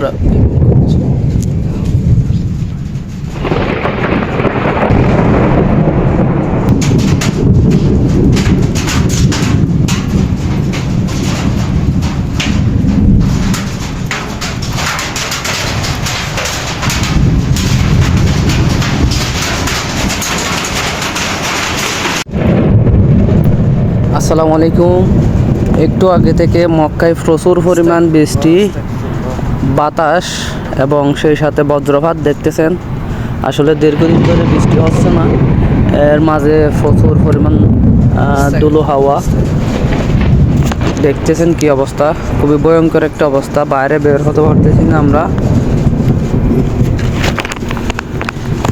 আসসালামু আলাইকুম। একটু আগে থেকে মক্কায় প্রচুর পরিমাণ বৃষ্টি, বাতাস এবং সেই সাথে বজ্রপাত দেখতেছেন। আসলে দীর্ঘদিন ধরে বৃষ্টি হচ্ছে না, এর মাঝে প্রচুর পরিমাণ ধুলো হাওয়া। দেখতেছেন কি অবস্থা, খুবই ভয়ঙ্কর একটা অবস্থা। বাইরে বের হতে পারতেছি না আমরা।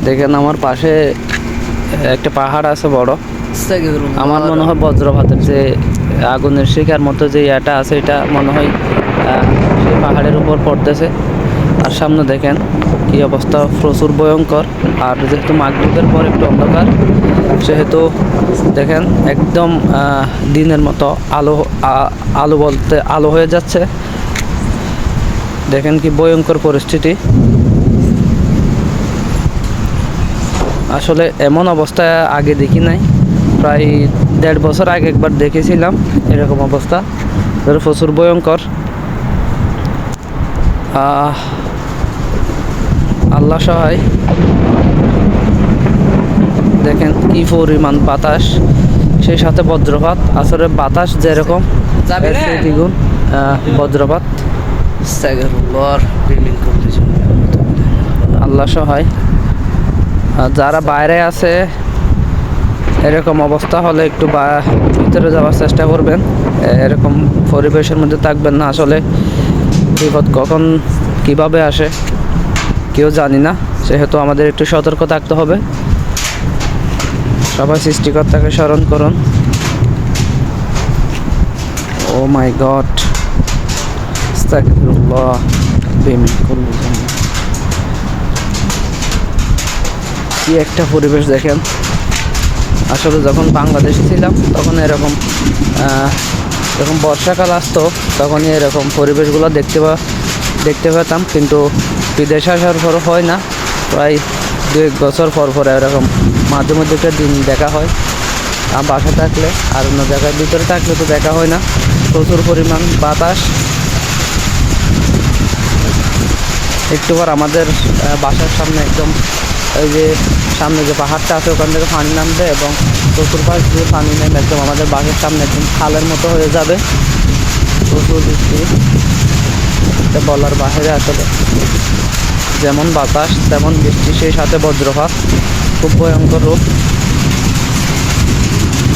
দেখেন আমার পাশে একটা পাহাড় আছে বড়। আমার মনে হয় বজ্রপাতের যে আগুনের শিখার মতো যে এটা আছে, এটা মনে হয় সেই পাহাড়ের উপর পড়তেছে। আর সামনে দেখেন কি অবস্থা, প্রচুর ভয়ঙ্কর। আর যেহেতু মাগরিবের পর একটু অন্ধকার, সেহেতু দেখেন একদম দিনের মতো আলো আলো বলতে আলো হয়ে যাচ্ছে। দেখেন কি ভয়ঙ্কর পরিস্থিতি। আসলে এমন অবস্থা আগে দেখি নাই। প্রায় 1.5 বছর আগে একবার দেখেছিলাম এরকম অবস্থা, প্রচুর ভয়ঙ্কর। আল্লাহ সহায়। দেখেন কি পরিমাণ বাতাস, সেই সাথে বজ্রপাত। আসলে বাতাস যেরকম দ্বিগুণ বজ্রপাত। আল্লাহ সহায়। যারা বাইরে আছে এরকম অবস্থা হলে একটু ভিতরে যাওয়ার চেষ্টা করবেন, এরকম পরিবেশের মধ্যে থাকবেন না। আসলে বিপদ কখন কিভাবে আসে কেউ জানি না, সেহেতু আমাদের একটু সতর্ক থাকতে হবে। সবাই সৃষ্টিকর্তাকে স্মরণ করুন। ও মাই গড, আস্তাগফিরুল্লাহ। কি একটা পরিবেশ দেখেন। আসলে যখন বাংলাদেশে ছিলাম তখন এরকম যখন বর্ষাকাল আসতো তখনই এরকম পরিবেশগুলো দেখতে পেতাম, কিন্তু বিদেশে আসার পর হয় না। প্রায় 2-1 বছর পর পর এরকম মাঝে মধ্যে একটা দিন দেখা হয়। বাসা থাকলে আর অন্য জায়গায় ভিতরে থাকলে তো দেখা হয় না। প্রচুর পরিমাণ বাতাস। একটু পর আমাদের বাসার সামনে একদম ওই যে সামনে যে পাহাড়টা আছে ওখান থেকে পানি নামবে এবং প্রচুর পাশ দিয়ে পানি নেমে একদম আমাদের বাসার সামনে একদম খালের মতো হয়ে যাবে। প্রচুর বৃষ্টি, এটা বলার বাইরে। আসলে যেমন বাতাস তেমন বৃষ্টি, সেই সাথে বজ্রপাত, খুব ভয়ঙ্কর রূপ।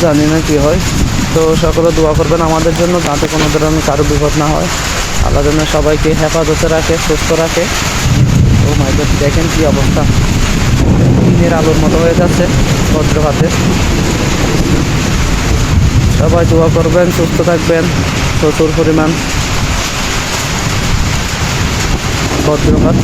জানি না কি হয়। তো সকলে দোয়া করবেন আমাদের জন্য, যাতে কোনো ধরনের কারো বিপদ না হয়। আল্লাহ যেন সবাইকে হেফাজতে রাখে, সুস্থ রাখে। ও মাই গড, দেখেন কি অবস্থা, দিনের আলোর মতো হয়ে যাচ্ছে বজ্রপাতে। সবাই দোয়া করবেন, সুস্থ থাকবেন। প্রচুর পরিমাণ বজ্রপাত।